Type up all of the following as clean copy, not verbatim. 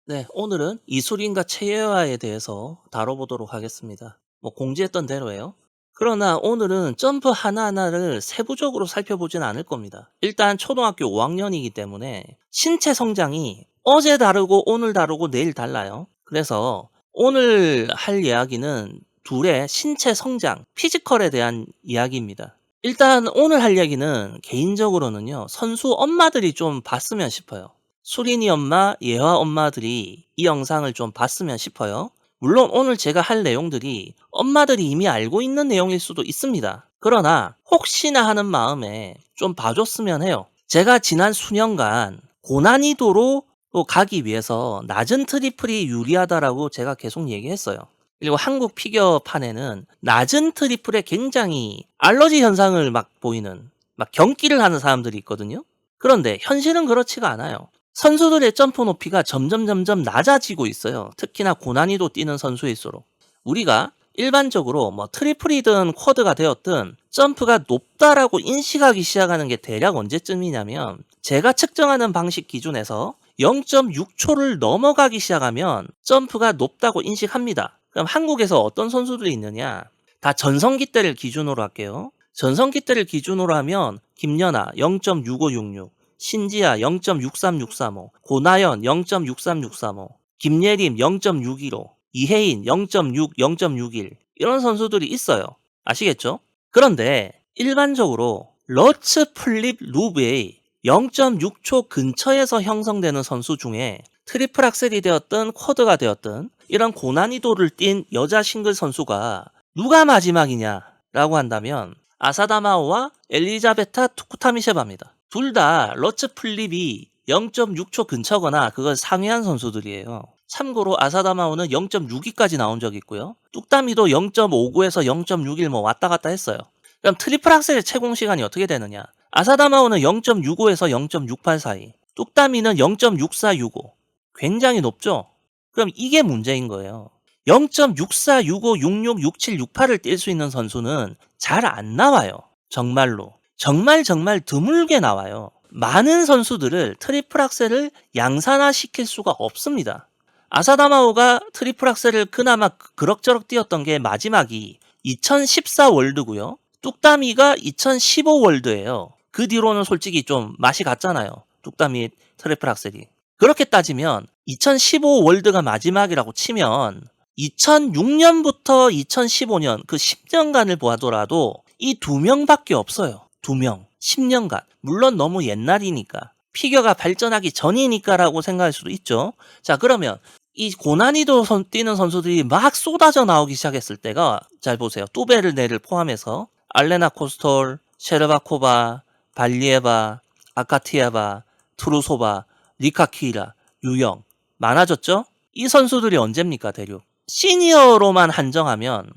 네, 오늘은 이수린과 최예화에 대해서 다뤄보도록 하겠습니다. 공지했던 대로예요. 그러나 오늘은 점프 하나하나를 세부적으로 살펴보진 않을 겁니다. 일단 초등학교 5학년이기 때문에 신체 성장이 어제 다르고 오늘 다르고 내일 달라요. 그래서 오늘 할 이야기는 둘의 신체 성장, 피지컬에 대한 이야기입니다. 일단 오늘 할 이야기는 개인적으로는요, 선수 엄마들이 좀 봤으면 싶어요. 수린이 엄마, 예화 엄마들이 이 영상을 좀 봤으면 싶어요. 물론 오늘 제가 할 내용들이 엄마들이 이미 알고 있는 내용일 수도 있습니다. 그러나 혹시나 하는 마음에 좀 봐줬으면 해요. 제가 지난 수년간 고난이도로 또 가기 위해서 낮은 트리플이 유리하다라고 제가 계속 얘기했어요. 그리고 한국 피겨판에는 낮은 트리플에 굉장히 알러지 현상을 막 보이는, 막 경기를 하는 사람들이 있거든요. 그런데 현실은 그렇지가 않아요. 선수들의 점프 높이가 점점 낮아지고 있어요. 특히나 고난이도 뛰는 선수일수록. 우리가 일반적으로 트리플이든 쿼드가 되었든 점프가 높다라고 인식하기 시작하는 게 대략 언제쯤이냐면, 제가 측정하는 방식 기준에서 0.6초를 넘어가기 시작하면 점프가 높다고 인식합니다. 그럼 한국에서 어떤 선수들이 있느냐? 다 전성기 때를 기준으로 할게요. 전성기 때를 기준으로 하면 김연아 0.6566, 신지아 0.63635, 고나연 0.63635, 김예림 0.615, 이혜인 0.6, 0.61 이런 선수들이 있어요. 아시겠죠? 그런데 일반적으로 러츠 플립 루브의 0.6초 근처에서 형성되는 선수 중에 트리플 악셀이 되었든 쿼드가 되었든 이런 고난이도를 띈 여자 싱글 선수가 누가 마지막이냐라고 한다면 아사다마오와 엘리자베타 투쿠타미셰바입니다. 둘 다 러츠 플립이 0.6초 근처거나 그걸 상회한 선수들이에요. 참고로 아사다마오는 0.62까지 나온 적이 있고요. 뚝따미도 0.59에서 0.61 왔다 갔다 했어요. 그럼 트리플 악셀의 채공 시간이 어떻게 되느냐? 아사다마오는 0.65에서 0.68 사이, 뚝따미는 0.6465. 굉장히 높죠? 그럼 이게 문제인 거예요. 0.64, 65, 66, 67, 68을 뛸 수 있는 선수는 잘 안 나와요. 정말로. 정말 드물게 나와요. 많은 선수들을 트리플 악셀을 양산화시킬 수가 없습니다. 아사다마오가 트리플 악셀을 그나마 그럭저럭 뛰었던 게 마지막이 2014 월드고요. 뚝따미가 2015 월드예요. 그 뒤로는 솔직히 좀 맛이 갔잖아요. 뚝따미 트리플 악셀이. 그렇게 따지면 2015 월드가 마지막이라고 치면 2006년부터 2015년 그 10년간을 보아더라도 이 두 명밖에 없어요. 두 명. 10년간. 물론 너무 옛날이니까. 피겨가 발전하기 전이니까라고 생각할 수도 있죠. 자, 그러면 이 고난이도 뛰는 선수들이 막 쏟아져 나오기 시작했을 때가, 잘 보세요. 뚜베르네를 포함해서 알레나 코스톨, 셰르바코바, 발리에바, 아카티에바, 트루소바, 리카키라, 유영 많아졌죠? 이 선수들이 언제입니까, 대륙? 시니어로만 한정하면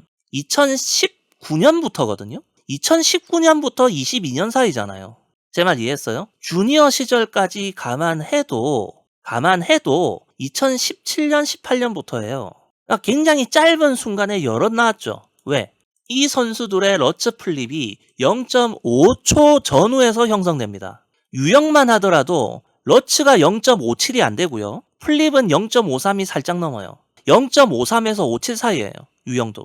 2019년부터거든요. 2019년부터 22년 사이잖아요. 제 말 이해했어요? 주니어 시절까지 감안해도 2017년, 18년부터예요. 그러니까 굉장히 짧은 순간에 여럿 나왔죠. 왜? 이 선수들의 러츠 플립이 0.5초 전후에서 형성됩니다. 유형만 하더라도 러츠가 0.57이 안 되고요. 플립은 0.53이 살짝 넘어요. 0.53에서 57 사이예요. 유형도.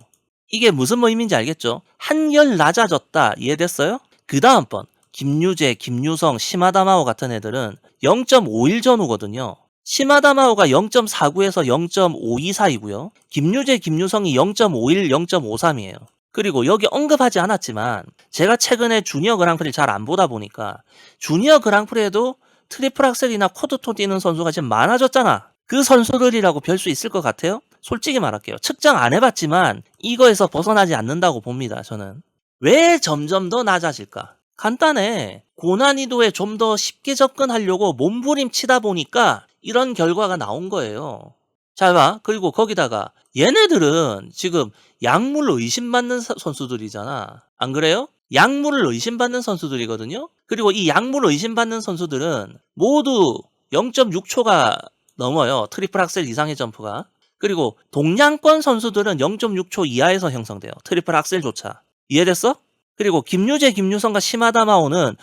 이게 무슨 의미인지 알겠죠? 한결 낮아졌다. 이해됐어요? 그 다음번 김유재, 김유성, 시마다마오 같은 애들은 0.51 전후거든요. 시마다마오가 0.49에서 0.52 사이고요. 김유재, 김유성이 0.51, 0.53이에요. 그리고 여기 언급하지 않았지만 제가 최근에 주니어 그랑프리를 잘 안 보다 보니까 주니어 그랑프리에도 트리플 악셀이나 쿼드토 뛰는 선수가 지금 많아졌잖아. 그 선수들이라고 별 수 있을 것 같아요? 솔직히 말할게요. 측정 안 해봤지만 이거에서 벗어나지 않는다고 봅니다. 저는. 왜 점점 더 낮아질까? 간단해. 고난이도에 좀 더 쉽게 접근하려고 몸부림치다 보니까 이런 결과가 나온 거예요. 잘 봐. 그리고 거기다가 얘네들은 지금 약물로 의심받는 선수들이잖아. 안 그래요? 약물을 의심받는 선수들이거든요. 그리고 이 약물을 의심받는 선수들은 모두 0.6초가 넘어요. 트리플 악셀 이상의 점프가. 그리고 동양권 선수들은 0.6초 이하에서 형성돼요. 트리플 악셀조차. 이해됐어? 그리고 김유재, 김유성과 시마다마오는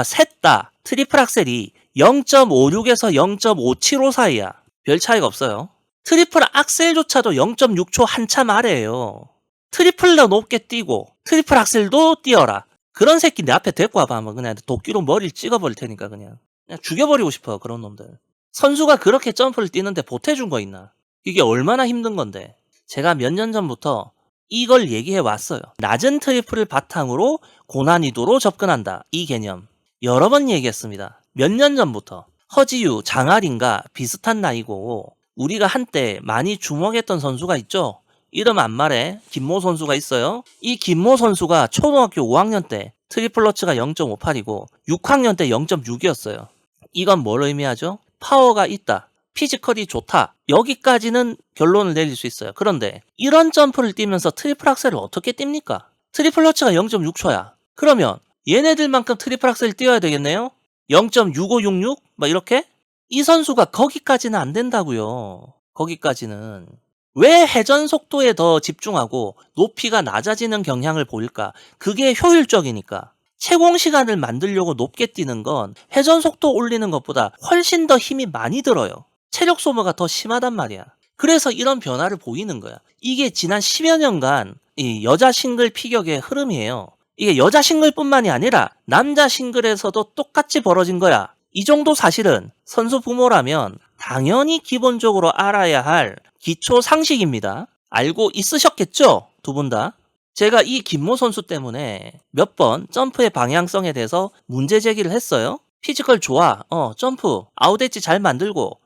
셋 다 트리플 악셀이 0.56에서 0.575 사이야. 별 차이가 없어요. 트리플 악셀조차도 0.6초 한참 아래예요. 트리플도 높게 뛰고 트리플 악셀도 뛰어라. 그런 새끼 내 앞에 데리고 와봐. 한번 그냥 도끼로 머리를 찍어버릴 테니까 그냥 죽여버리고 싶어 그런 놈들. 선수가 그렇게 점프를 뛰는데 보태준 거 있나? 이게 얼마나 힘든 건데. 제가 몇 년 전부터 이걸 얘기해 왔어요. 낮은 트리플을 바탕으로 고난이도로 접근한다. 이 개념. 여러 번 얘기했습니다. 몇 년 전부터. 허지유, 장아린과 비슷한 나이고 우리가 한때 많이 주목했던 선수가 있죠. 이름 안 말해 김모 선수가 있어요. 이 김모 선수가 초등학교 5학년 때 트리플러츠가 0.58이고 6학년 때 0.6이었어요. 이건 뭘 의미하죠? 파워가 있다. 피지컬이 좋다. 여기까지는 결론을 내릴 수 있어요. 그런데 이런 점프를 뛰면서 트리플 악셀을 어떻게 띱니까? 트리플러츠가 0.6초야. 그러면 얘네들만큼 트리플 악셀을 뛰어야 되겠네요? 0.6566? 막 이렇게? 이 선수가 거기까지는 안 된다고요. 거기까지는. 왜 회전 속도에 더 집중하고 높이가 낮아지는 경향을 보일까? 그게 효율적이니까. 채공 시간을 만들려고 높게 뛰는 건 회전 속도 올리는 것보다 훨씬 더 힘이 많이 들어요. 체력 소모가 더 심하단 말이야. 그래서 이런 변화를 보이는 거야. 이게 지난 10여 년간 이 여자 싱글 피격의 흐름이에요. 이게 여자 싱글뿐만이 아니라 남자 싱글에서도 똑같이 벌어진 거야. 이 정도 사실은 선수 부모라면 당연히 기본적으로 알아야 할 기초 상식입니다. 알고 있으셨겠죠? 두 분 다. 제가 이 김모 선수 때문에 몇 번 점프의 방향성에 대해서 문제 제기를 했어요. 피지컬 좋아. 점프. 아웃엣지 잘 만들고.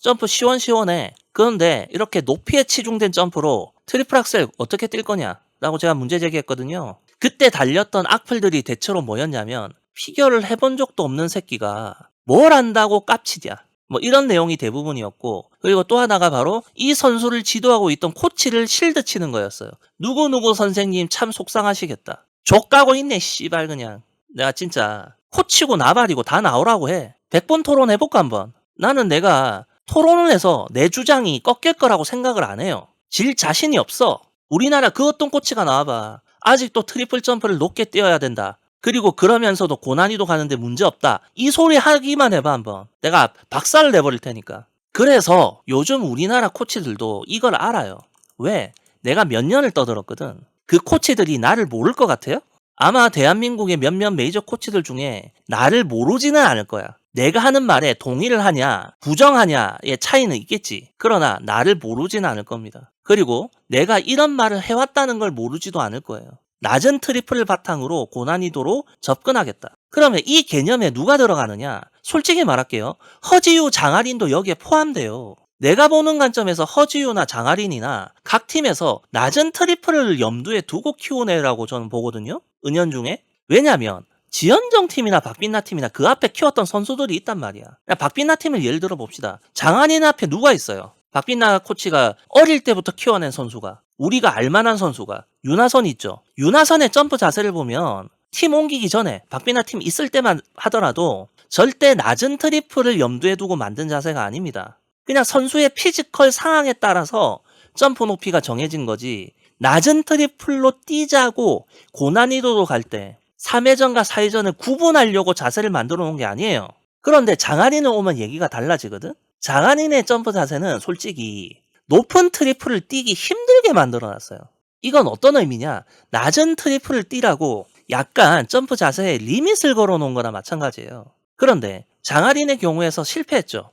점프 시원시원해. 그런데 이렇게 높이에 치중된 점프로 트리플 악셀 어떻게 뛸 거냐? 라고 제가 문제 제기했거든요. 그때 달렸던 악플들이 대체로 뭐였냐면 피겨를 해본 적도 없는 새끼가 뭘 안다고 깝치냐. 뭐 이런 내용이 대부분이었고 그리고 또 하나가 바로 이 선수를 지도하고 있던 코치를 실드 치는 거였어요. 누구누구 선생님 참 속상하시겠다. 족가고 있네 씨발 그냥. 내가 진짜 코치고 나발이고 다 나오라고 해. 100번 토론해볼까 한번. 나는 내가 토론을 해서 내 주장이 꺾일 거라고 생각을 안 해요. 질 자신이 없어. 우리나라 그 어떤 코치가 나와봐. 아직도 트리플 점프를 높게 뛰어야 된다. 그리고 그러면서도 고난이도 가는데 문제없다. 이 소리 하기만 해봐 한번. 내가 박살을 내버릴 테니까. 그래서 요즘 우리나라 코치들도 이걸 알아요. 왜? 내가 몇 년을 떠들었거든. 그 코치들이 나를 모를 것 같아요? 아마 대한민국의 몇몇 메이저 코치들 중에 나를 모르지는 않을 거야. 내가 하는 말에 동의를 하냐 부정하냐의 차이는 있겠지. 그러나 나를 모르지는 않을 겁니다. 그리고 내가 이런 말을 해왔다는 걸 모르지도 않을 거예요. 낮은 트리플을 바탕으로 고난이도로 접근하겠다. 그러면 이 개념에 누가 들어가느냐? 솔직히 말할게요. 허지유, 장아린도 여기에 포함돼요. 내가 보는 관점에서 허지유나 장아린이나 각 팀에서 낮은 트리플을 염두에 두고 키운 애라고 저는 보거든요. 은연중에. 왜냐면 지연정 팀이나 박빛나 팀이나 그 앞에 키웠던 선수들이 있단 말이야. 박빛나 팀을 예를 들어 봅시다. 장아린 앞에 누가 있어요? 박빛나 코치가 어릴 때부터 키워낸 선수가, 우리가 알만한 선수가 윤하선이 있죠. 윤하선의 점프 자세를 보면 팀 옮기기 전에 박빛나 팀 있을 때만 하더라도 절대 낮은 트리플을 염두에 두고 만든 자세가 아닙니다. 그냥 선수의 피지컬 상황에 따라서 점프 높이가 정해진 거지 낮은 트리플로 뛰자고 고난이도로 갈 때 3회전과 4회전을 구분하려고 자세를 만들어 놓은 게 아니에요. 그런데 장아린을 오면 얘기가 달라지거든? 장아린의 점프 자세는 솔직히 높은 트리플을 뛰기 힘들게 만들어 놨어요. 이건 어떤 의미냐? 낮은 트리플을 뛰라고 약간 점프 자세에 리밋을 걸어 놓은 거나 마찬가지예요. 그런데 장아린의 경우에서 실패했죠.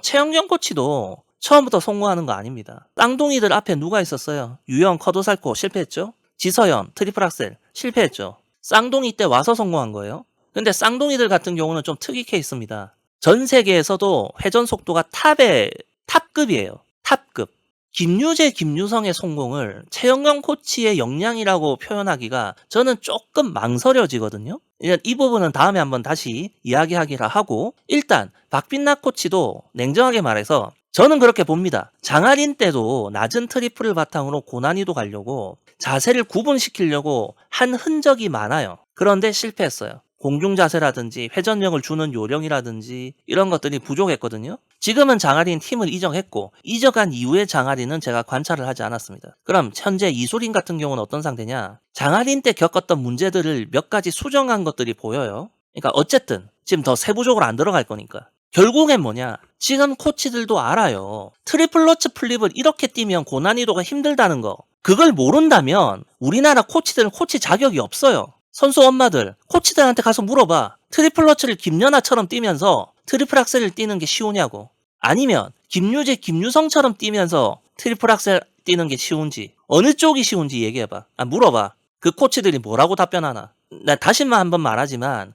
최영경 코치도 처음부터 성공하는 거 아닙니다. 쌍둥이들 앞에 누가 있었어요? 유영, 커도살코 실패했죠? 지서연, 트리플 악셀 실패했죠? 쌍둥이 때 와서 성공한 거예요. 근데 쌍둥이들 같은 경우는 좀 특이 케이스입니다. 전 세계에서도 회전 속도가 탑급이에요. 탑급. 김유재, 김유성의 성공을 최영경 코치의 역량이라고 표현하기가 저는 조금 망설여지거든요. 이 부분은 다음에 한번 다시 이야기하기라 하고 일단 박빛나 코치도 냉정하게 말해서 저는 그렇게 봅니다. 장아린 때도 낮은 트리플을 바탕으로 고난이도 가려고 자세를 구분시키려고 한 흔적이 많아요. 그런데 실패했어요. 공중 자세라든지 회전력을 주는 요령이라든지 이런 것들이 부족했거든요. 지금은 장아린 팀을 이적했고 이적한 이후의 장아린은 제가 관찰을 하지 않았습니다. 그럼 현재 이소린 같은 경우는 어떤 상태냐? 장아린 때 겪었던 문제들을 몇 가지 수정한 것들이 보여요. 그러니까 어쨌든 지금 더 세부적으로 안 들어갈 거니까 결국엔 뭐냐? 지금 코치들도 알아요. 트리플 러츠 플립을 이렇게 뛰면 고난이도가 힘들다는 거. 그걸 모른다면 우리나라 코치들은 코치 자격이 없어요. 선수 엄마들, 코치들한테 가서 물어봐. 트리플 러츠를 김연아처럼 뛰면서 트리플 악셀을 뛰는 게 쉬우냐고. 아니면 김유재, 김유성처럼 뛰면서 트리플 악셀 뛰는 게 쉬운지, 어느 쪽이 쉬운지 얘기해봐. 물어봐. 그 코치들이 뭐라고 답변하나. 나 다시만 한번 말하지만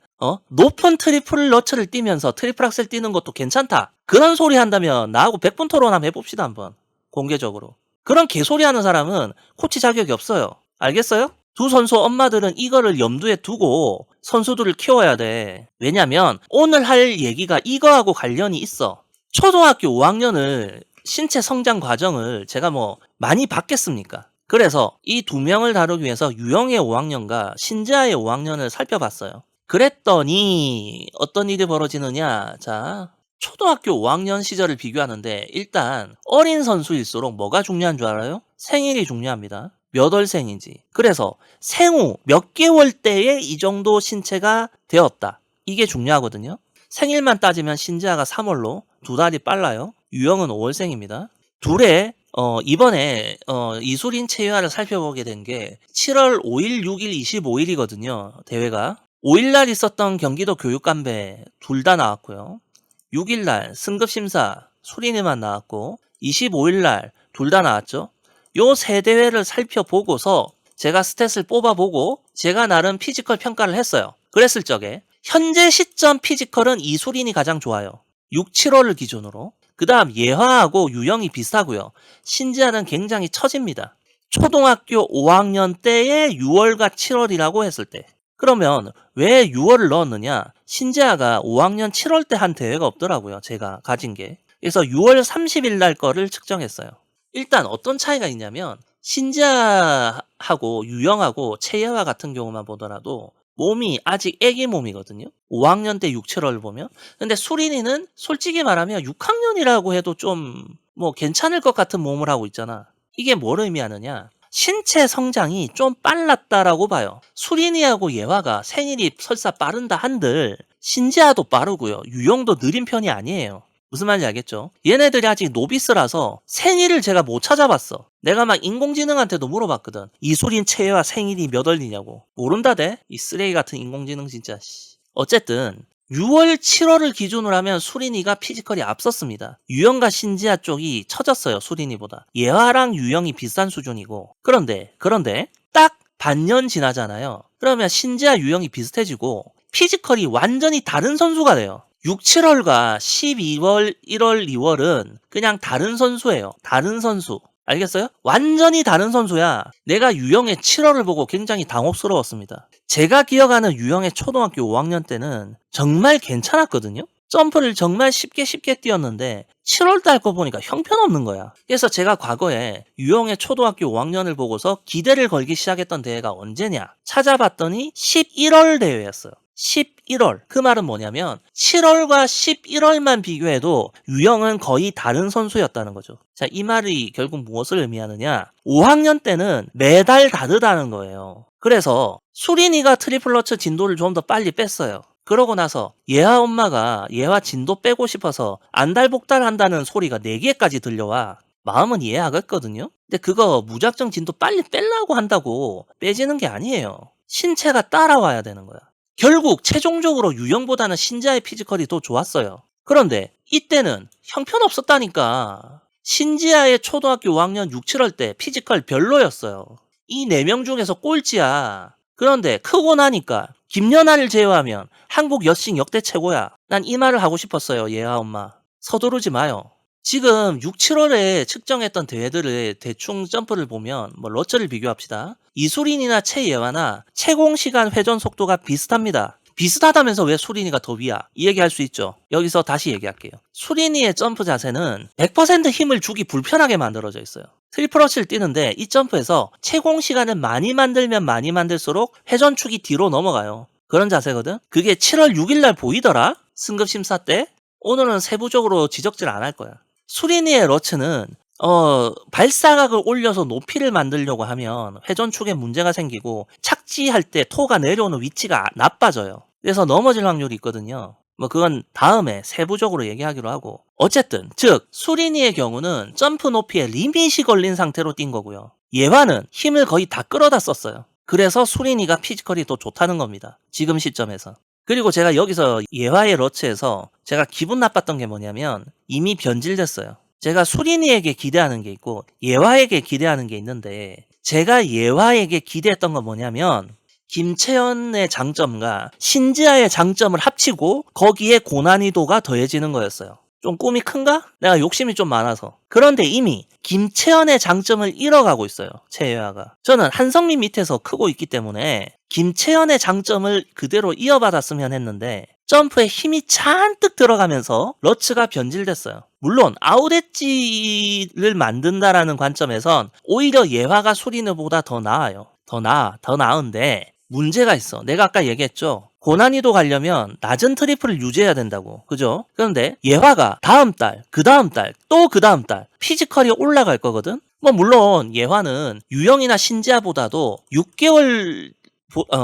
높은 트리플 러츠를 뛰면서 트리플 악셀 뛰는 것도 괜찮다. 그런 소리 한다면 나하고 100분 토론 한번 해봅시다 한번. 공개적으로. 그런 개소리 하는 사람은 코치 자격이 없어요. 알겠어요? 두 선수 엄마들은 이거를 염두에 두고 선수들을 키워야 돼. 왜냐면 오늘 할 얘기가 이거하고 관련이 있어. 초등학교 5학년을 신체 성장 과정을 제가 많이 봤겠습니까? 그래서 이 두 명을 다루기 위해서 유영의 5학년과 신지아의 5학년을 살펴봤어요. 그랬더니 어떤 일이 벌어지느냐. 자, 초등학교 5학년 시절을 비교하는데 일단 어린 선수일수록 뭐가 중요한 줄 알아요? 생일이 중요합니다. 몇 월생인지. 그래서 생후 몇 개월 때에 이 정도 신체가 되었다. 이게 중요하거든요. 생일만 따지면 신지아가 3월로 2달이 빨라요. 유영은 5월생입니다. 둘의 이번에 이수린 체유아를 살펴보게 된 게 7월 5일, 6일, 25일이거든요. 대회가. 5일날 있었던 경기도 교육감배 둘 다 나왔고요. 6일날 승급심사 수린이만 나왔고 25일날 둘 다 나왔죠. 요 세 대회를 살펴보고서 제가 스탯을 뽑아보고 제가 나름 피지컬 평가를 했어요. 그랬을 적에 현재 시점 피지컬은 이수린이 가장 좋아요. 6, 7월을 기준으로. 그 다음 예화하고 유영이 비슷하고요. 신지아는 굉장히 처집니다. 초등학교 5학년 때의 6월과 7월이라고 했을 때. 그러면 왜 6월을 넣었느냐? 신지아가 5학년 7월 때 한 대회가 없더라고요. 제가 가진 게. 그래서 6월 30일 날 거를 측정했어요. 일단 어떤 차이가 있냐면 신지아하고 유영하고 채예화 같은 경우만 보더라도 몸이 아직 애기 몸이거든요. 5학년 때 6, 7월을 보면. 근데 수린이는 솔직히 말하면 6학년이라고 해도 좀 괜찮을 것 같은 몸을 하고 있잖아. 이게 뭘 의미하느냐? 신체 성장이 좀 빨랐다라고 봐요. 수린이하고 예화가 생일이 설사 빠른다 한들 신지아도 빠르고요. 유영도 느린 편이 아니에요. 무슨 말인지 알겠죠? 얘네들이 아직 노비스라서 생일을 제가 못 찾아봤어. 내가 막 인공지능한테도 물어봤거든. 이수린 채예화 생일이 몇 월이냐고. 모른다대? 이 쓰레기 같은 인공지능 진짜. 어쨌든 6월, 7월을 기준으로 하면 수린이가 피지컬이 앞섰습니다. 유영과 신지아 쪽이 처졌어요. 수린이보다. 예화랑 유영이 비슷한 수준이고. 그런데 딱 반년 지나잖아요. 그러면 신지아, 유영이 비슷해지고 피지컬이 완전히 다른 선수가 돼요. 6, 7월과 12월, 1월, 2월은 그냥 다른 선수예요. 다른 선수. 알겠어요? 완전히 다른 선수야. 내가 유영의 7월을 보고 굉장히 당혹스러웠습니다. 제가 기억하는 유영의 초등학교 5학년 때는 정말 괜찮았거든요. 점프를 정말 쉽게 뛰었는데 7월 달 거 보니까 형편없는 거야. 그래서 제가 과거에 유영의 초등학교 5학년을 보고서 기대를 걸기 시작했던 대회가 언제냐? 찾아봤더니 11월 대회였어요. 11월. 그 말은 뭐냐면 7월과 11월만 비교해도 유영은 거의 다른 선수였다는 거죠. 자, 이 말이 결국 무엇을 의미하느냐? 5학년 때는 매달 다르다는 거예요. 그래서 수린이가 트리플 러츠 진도를 좀 더 빨리 뺐어요. 그러고 나서 예화 엄마가 예화 진도 빼고 싶어서 안달복달 한다는 소리가 4개까지 들려와. 마음은 이해하겠거든요. 근데 그거 무작정 진도 빨리 빼려고 한다고 빼지는 게 아니에요. 신체가 따라와야 되는 거야. 결국 최종적으로 유영보다는 신지아의 피지컬이 더 좋았어요. 그런데 이때는 형편없었다니까. 신지아의 초등학교 5학년 6, 7월 때 피지컬 별로였어요. 이 4명 중에서 꼴찌야. 그런데 크고 나니까 김연아를 제외하면 한국 여싱 역대 최고야. 난 이 말을 하고 싶었어요. 예아 엄마. 서두르지 마요. 지금 6, 7월에 측정했던 대회들의 대충 점프를 보면 러츠를 비교합시다. 이수린이나 최예화나 채공시간 회전 속도가 비슷합니다. 비슷하다면서 왜 수린이가 더 위야? 이 얘기할 수 있죠. 여기서 다시 얘기할게요. 수린이의 점프 자세는 100% 힘을 주기 불편하게 만들어져 있어요. 트리플 러치를 뛰는데 이 점프에서 채공시간을 많이 만들면 많이 만들수록 회전축이 뒤로 넘어가요. 그런 자세거든? 그게 7월 6일 날 보이더라? 승급심사 때? 오늘은 세부적으로 지적질 안 할 거야. 수린이의 러츠는 발사각을 올려서 높이를 만들려고 하면 회전축에 문제가 생기고 착지할 때 토가 내려오는 위치가 나빠져요. 그래서 넘어질 확률이 있거든요. 뭐 그건 다음에 세부적으로 얘기하기로 하고. 어쨌든 즉 수린이의 경우는 점프 높이에 리밋이 걸린 상태로 뛴 거고요. 예화는 힘을 거의 다 끌어다 썼어요. 그래서 수린이가 피지컬이 더 좋다는 겁니다. 지금 시점에서. 그리고 제가 여기서 예화의 러츠에서 제가 기분 나빴던 게 뭐냐면 이미 변질됐어요. 제가 수린이에게 기대하는 게 있고 예화에게 기대하는 게 있는데 제가 예화에게 기대했던 건 뭐냐면 김채연의 장점과 신지아의 장점을 합치고 거기에 고난이도가 더해지는 거였어요. 좀 꿈이 큰가? 내가 욕심이 좀 많아서. 그런데 이미 김채연의 장점을 잃어가고 있어요. 최예화가. 저는 한성민 밑에서 크고 있기 때문에 김채연의 장점을 그대로 이어받았으면 했는데 점프에 힘이 잔뜩 들어가면서 러츠가 변질됐어요. 물론 아웃엣지를 만든다라는 관점에선 오히려 예화가 수린이보다 더 나아요. 더 나은데 문제가 있어. 내가 아까 얘기했죠. 고난이도 가려면 낮은 트리플을 유지해야 된다고. 그죠? 그런데 예화가 다음 달, 그 다음 달, 또 그 다음 달 피지컬이 올라갈 거거든? 뭐 물론 예화는 유영이나 신지아보다도 6개월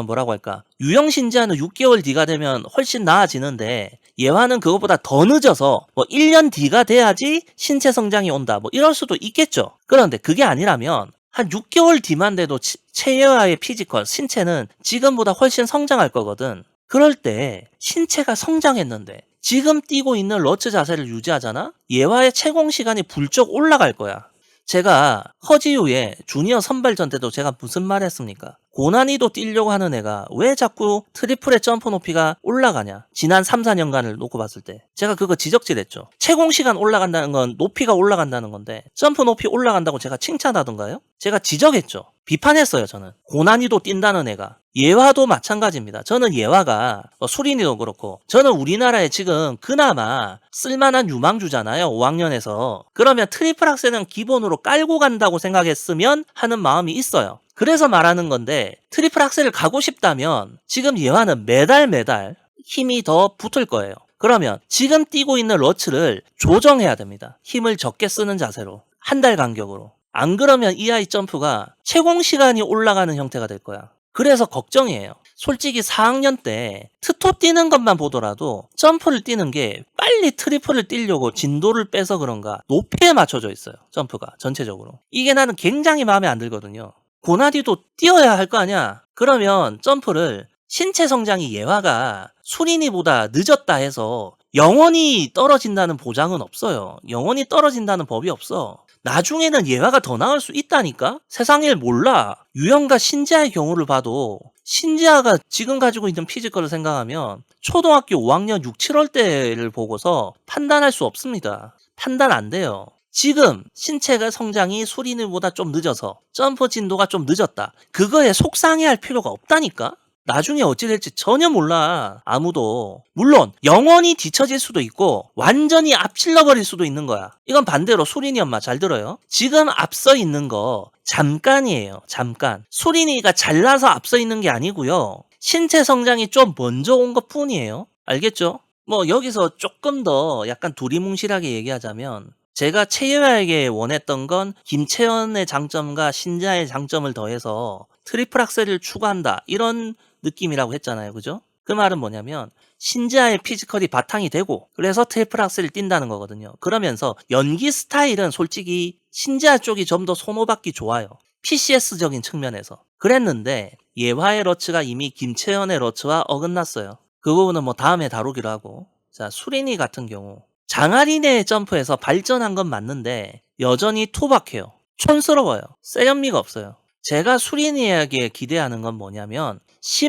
뭐라고 할까? 유영 신지아는 6개월 뒤가 되면 훨씬 나아지는데 예화는 그것보다 더 늦어서 뭐 1년 뒤가 돼야지 신체 성장이 온다. 뭐 이럴 수도 있겠죠. 그런데 그게 아니라면 한 6개월 뒤만 돼도 최예화의 피지컬, 신체는 지금보다 훨씬 성장할 거거든. 그럴 때 신체가 성장했는데 지금 뛰고 있는 러츠 자세를 유지하잖아? 예화의 채공 시간이 불쩍 올라갈 거야. 제가 허지우의 주니어 선발전 때도 제가 무슨 말 했습니까? 고난이도 뛰려고 하는 애가 왜 자꾸 트리플의 점프 높이가 올라가냐? 지난 3, 4년간을 놓고 봤을 때 제가 그거 지적질했죠. 채공 시간 올라간다는 건 높이가 올라간다는 건데 점프 높이 올라간다고 제가 칭찬하던가요? 제가 지적했죠. 비판했어요. 저는 고난이도 뛴다는 애가. 예화도 마찬가지입니다. 저는 예화가 수린이도 그렇고 저는 우리나라에 지금 그나마 쓸만한 유망주잖아요. 5학년에서. 그러면 트리플 악셀은 기본으로 깔고 간다고 생각했으면 하는 마음이 있어요. 그래서 말하는 건데 트리플 악셀을 가고 싶다면 지금 예화는 매달 힘이 더 붙을 거예요. 그러면 지금 뛰고 있는 러츠를 조정해야 됩니다. 힘을 적게 쓰는 자세로. 한 달 간격으로. 안 그러면 이 아이 점프가 채공 시간이 올라가는 형태가 될 거야. 그래서 걱정이에요. 솔직히 4학년 때 트토 뛰는 것만 보더라도 점프를 뛰는 게 빨리 트리플을 뛰려고 진도를 빼서 그런가 높이에 맞춰져 있어요. 점프가 전체적으로. 이게 나는 굉장히 마음에 안 들거든요. 고난이도 뛰어야 할 거 아니야. 그러면 점프를 신체 성장이 예화가 수린이보다 늦었다 해서 영원히 떨어진다는 보장은 없어요. 영원히 떨어진다는 법이 없어. 나중에는 예화가 더 나을 수 있다니까? 세상 일 몰라. 유영과 신지아의 경우를 봐도 신지아가 지금 가지고 있는 피지컬을 생각하면 초등학교 5학년 6, 7월 때를 보고서 판단할 수 없습니다. 판단 안 돼요. 지금 신체가 성장이 수린이보다 좀 늦어서 점프 진도가 좀 늦었다. 그거에 속상해할 필요가 없다니까? 나중에 어찌 될지 전혀 몰라. 아무도. 물론 영원히 뒤처질 수도 있고 완전히 앞질러버릴 수도 있는 거야. 이건 반대로 수린이 엄마 잘 들어요. 지금 앞서 있는 거 잠깐이에요. 잠깐. 수린이가 잘나서 앞서 있는 게 아니고요. 신체 성장이 좀 먼저 온 것 뿐이에요. 알겠죠? 뭐 여기서 조금 더 약간 두리뭉실하게 얘기하자면 제가 최예화에게 원했던 건 김채연의 장점과 신지아의 장점을 더해서 트리플 악셀을 추구한다. 이런 느낌이라고 했잖아요. 그죠? 그 말은 뭐냐면 신지아의 피지컬이 바탕이 되고 그래서 트리플 악셀을 뛴다는 거거든요. 그러면서 연기 스타일은 솔직히 신지아 쪽이 좀 더 손오받기 좋아요. PCS적인 측면에서. 그랬는데 예화의 러츠가 이미 김채연의 러츠와 어긋났어요. 그 부분은 뭐 다음에 다루기로 하고. 자, 수린이 같은 경우 장아린의 점프에서 발전한 건 맞는데 여전히 투박해요. 촌스러워요. 세련미가 없어요. 제가 수린이에게 기대하는 건 뭐냐면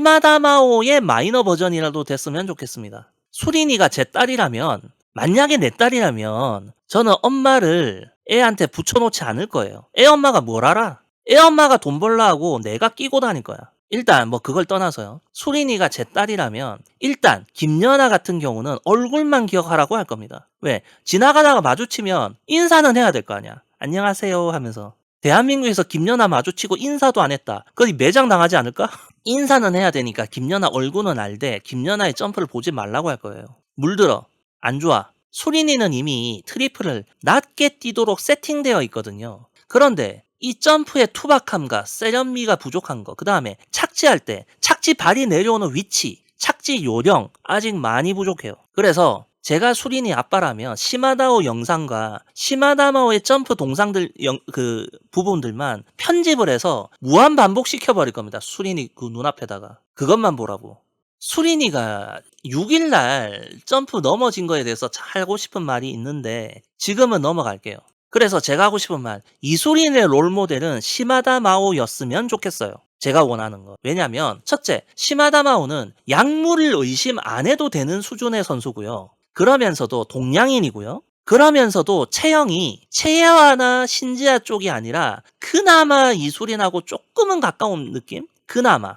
시마다마오의 마이너 버전이라도 됐으면 좋겠습니다. 수린이가 제 딸이라면 만약에 내 딸이라면 저는 엄마를 애한테 붙여놓지 않을 거예요. 애 엄마가 뭘 알아? 애 엄마가 돈 벌라 하고 내가 끼고 다닐 거야. 일단 뭐 그걸 떠나서요. 수린이가 제 딸이라면 일단 김연아 같은 경우는 얼굴만 기억하라고 할 겁니다. 왜? 지나가다가 마주치면 인사는 해야 될 거 아니야. 안녕하세요 하면서. 대한민국에서 김연아 마주치고 인사도 안 했다. 그거 매장 당하지 않을까? 인사는 해야 되니까 김연아 얼굴은 알되 김연아의 점프를 보지 말라고 할 거예요. 물들어. 안 좋아. 수린이는 이미 트리플을 낮게 뛰도록 세팅되어 있거든요. 그런데 이 점프의 투박함과 세련미가 부족한 거, 그 다음에 착지할 때 착지 발이 내려오는 위치, 착지 요령 아직 많이 부족해요. 그래서 제가 수린이 아빠라면 시마다오 영상과 시마다마오의 점프 동상들 그 부분들만 편집을 해서 무한 반복시켜 버릴 겁니다. 수린이 그 눈앞에다가 그것만 보라고. 수린이가 6일 날 점프 넘어진 거에 대해서 하고 싶은 말이 있는데 지금은 넘어갈게요. 그래서 제가 하고 싶은 말, 이수린의 롤모델은 시마다 마오였으면 좋겠어요. 제가 원하는 거. 왜냐면 첫째, 시마다 마오는 약물을 의심 안 해도 되는 수준의 선수고요. 그러면서도 동양인이고요. 그러면서도 체형이 체예화나 신지아 쪽이 아니라 그나마 이수린하고 조금은 가까운 느낌? 그나마.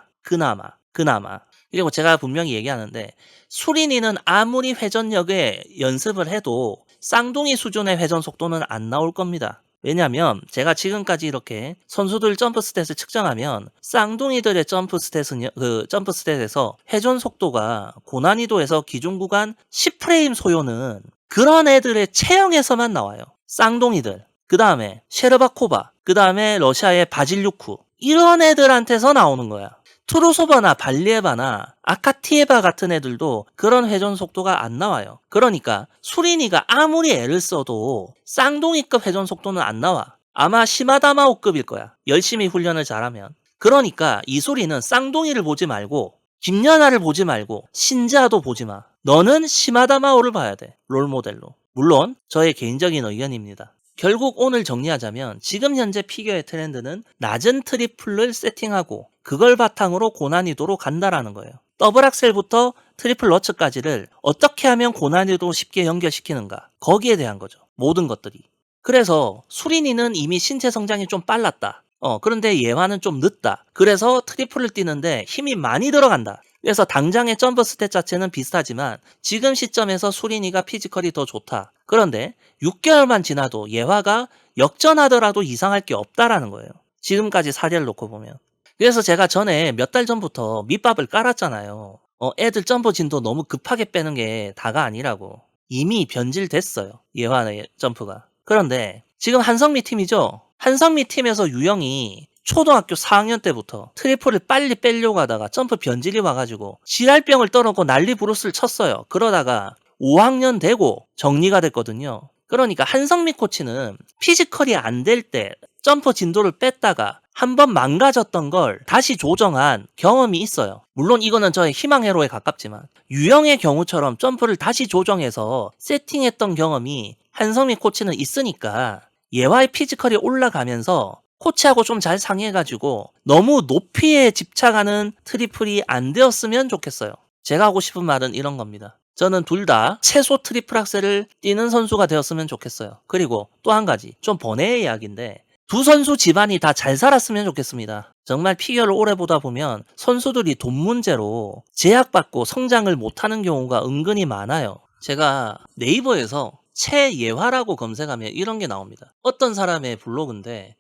그리고 제가 분명히 얘기하는데 수린이는 아무리 회전력에 연습을 해도 쌍둥이 수준의 회전 속도는 안 나올 겁니다. 왜냐면 제가 지금까지 이렇게 선수들 점프 스탯을 측정하면 쌍둥이들의 점프 스탯에서 회전 속도가 고난이도에서 기준 구간 10프레임 소요는 그런 애들의 체형에서만 나와요. 쌍둥이들. 그 다음에 셰르바코바. 그 다음에 러시아의 바질류쿠. 이런 애들한테서 나오는 거야. 트루소바나 발리에바나 아카티에바 같은 애들도 그런 회전 속도가 안 나와요. 그러니까 수린이가 아무리 애를 써도 쌍둥이급 회전 속도는 안 나와. 아마 시마다마오급일 거야. 열심히 훈련을 잘하면. 그러니까 이소리는 쌍둥이를 보지 말고 김연아를 보지 말고 신지아도 보지 마. 너는 시마다마오를 봐야 돼. 롤모델로. 물론 저의 개인적인 의견입니다. 결국 오늘 정리하자면 지금 현재 피겨의 트렌드는 낮은 트리플을 세팅하고 그걸 바탕으로 고난이도로 간다라는 거예요. 더블 악셀부터 트리플 러츠까지를 어떻게 하면 고난이도 쉽게 연결시키는가, 거기에 대한 거죠. 모든 것들이. 그래서 수린이는 이미 신체 성장이 좀 빨랐다. 그런데 예화는 좀 늦다. 그래서 트리플을 뛰는데 힘이 많이 들어간다. 그래서 당장의 점프 스탯 자체는 비슷하지만 지금 시점에서 수린이가 피지컬이 더 좋다. 그런데 6개월만 지나도 예화가 역전하더라도 이상할 게 없다라는 거예요. 지금까지 사례를 놓고 보면. 그래서 제가 전에 몇 달 전부터 밑밥을 깔았잖아요. 애들 점프 진도 너무 급하게 빼는 게 다가 아니라고. 이미 변질됐어요. 예화의 점프가. 그런데 지금 한성미 팀이죠. 한성미 팀에서 유영이 초등학교 4학년 때부터 트리플을 빨리 빼려고 하다가 점프 변질이 와가지고 지랄병을 떨어고 난리 부르스를 쳤어요. 그러다가 5학년 되고 정리가 됐거든요. 그러니까 한성미 코치는 피지컬이 안 될 때 점프 진도를 뺐다가 한번 망가졌던 걸 다시 조정한 경험이 있어요. 물론 이거는 저의 희망회로에 가깝지만 유영의 경우처럼 점프를 다시 조정해서 세팅했던 경험이 한성미 코치는 있으니까 예화의 피지컬이 올라가면서 코치하고 좀 잘 상의해가지고 너무 높이에 집착하는 트리플이 안 되었으면 좋겠어요. 제가 하고 싶은 말은 이런 겁니다. 저는 둘 다 최소 트리플 악셀을 뛰는 선수가 되었으면 좋겠어요. 그리고 또 한 가지, 좀 번외의 이야기인데 두 선수 집안이 다 잘 살았으면 좋겠습니다. 정말 피겨를 오래 보다 보면 선수들이 돈 문제로 제약받고 성장을 못하는 경우가 은근히 많아요. 제가 네이버에서 최예화라고 검색하면 이런 게 나옵니다. 어떤 사람의 블로그인데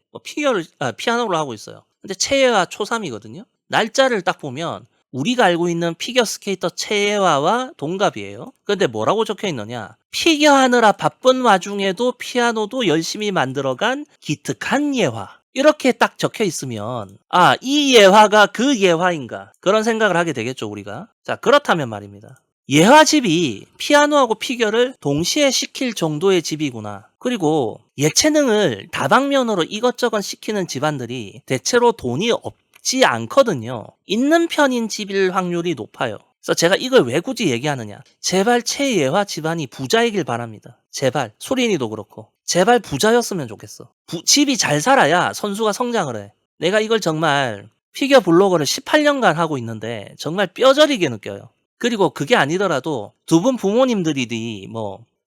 피아노를 하고 있어요. 근데 최예화 초3이거든요. 날짜를 딱 보면 우리가 알고 있는 피겨 스케이터 최예화와 동갑이에요. 근데 뭐라고 적혀 있느냐? 피겨 하느라 바쁜 와중에도 피아노도 열심히 만들어간 기특한 예화. 이렇게 딱 적혀 있으면 이 예화가 그 예화인가? 그런 생각을 하게 되겠죠, 우리가. 자, 그렇다면 말입니다. 예화 집이 피아노하고 피겨를 동시에 시킬 정도의 집이구나. 그리고 예체능을 다방면으로 이것저것 시키는 집안들이 대체로 돈이 없지 않거든요. 있는 편인 집일 확률이 높아요. 그래서 제가 이걸 왜 굳이 얘기하느냐. 제발 최예화 집안이 부자이길 바랍니다. 제발. 소린이도 그렇고. 제발 부자였으면 좋겠어. 집이 잘 살아야 선수가 성장을 해. 내가 이걸 정말 피겨 블로거를 18년간 하고 있는데 정말 뼈저리게 느껴요. 그리고 그게 아니더라도 두 분 부모님들이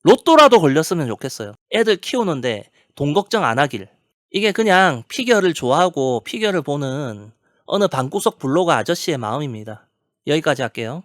로또라도 걸렸으면 좋겠어요. 애들 키우는데 돈 걱정 안 하길. 이게 그냥 피겨를 좋아하고 피겨를 보는 어느 방구석 블로거 아저씨의 마음입니다. 여기까지 할게요.